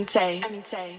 Amite.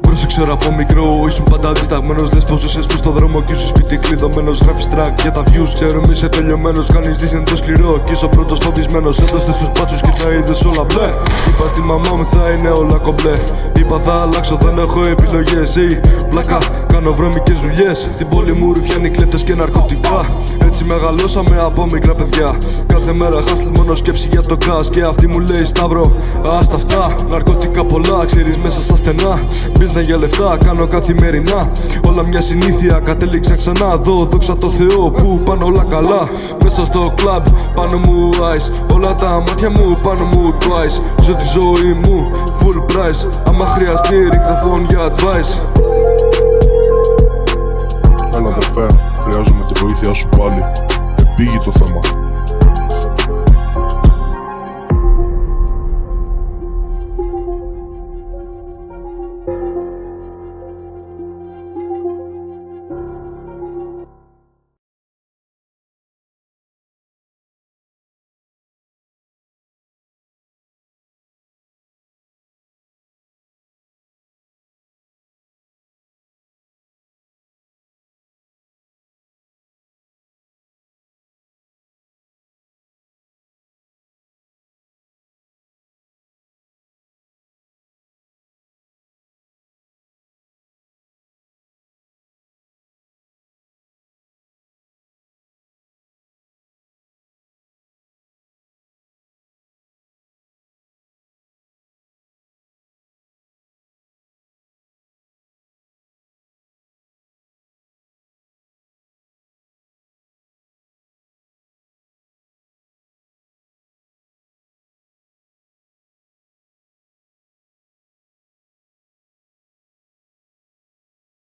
Μπορούσε ξέρω από μικρό, ήσουν πάντα δισταγμένος. Λες πως ζούσες πεις στο δρόμο κι ήσουν σπίτι κλειδωμένος. Γράφεις track για τα views, ξέρω μη είσαι τελειωμένος. Κάνεις δίθεν το σκληρό κι είσαι ο πρώτος φοβισμένος. Έδωσε στους μπάτσους και τα είδες όλα μπλε. Είπα στη μαμά μου θα είναι όλα κομπλέ. Είπα θα αλλάξω, δεν έχω επιλογές. Βλάκα, κάνω βρώμικες δουλειές. Στην πόλη μου ρουφιάνοι κλέφτες και ναρκωτικά. Έτσι μεγαλώσαμε από μικρά παιδιά. Κάθε μέρα χάστλ μόνο σκέψη για το cash. Και αυτή μου λέει Σταύρο, άστα αυτά. Ναρκωτικά πολλά, ξέρεις μέσα στα στενά. Μπίζνα για λεφτά, κάνω καθημερινά. Όλα μια συνήθεια, κατέληξα ξανά εδώ. Δόξα τω Θεώ που πάνε όλα καλά. Μέσα στο κλαμπ, πάνω μου ice. Όλα τα μάτια μου πάνω μου twice. Ζω τη ζωή μου, full price. Άμα χρειαστεί ρίχτα phone για advice. Έλα αδερφέ, χρειάζομαι τη βοήθεια σου πάλι. Επήγει το θέμα.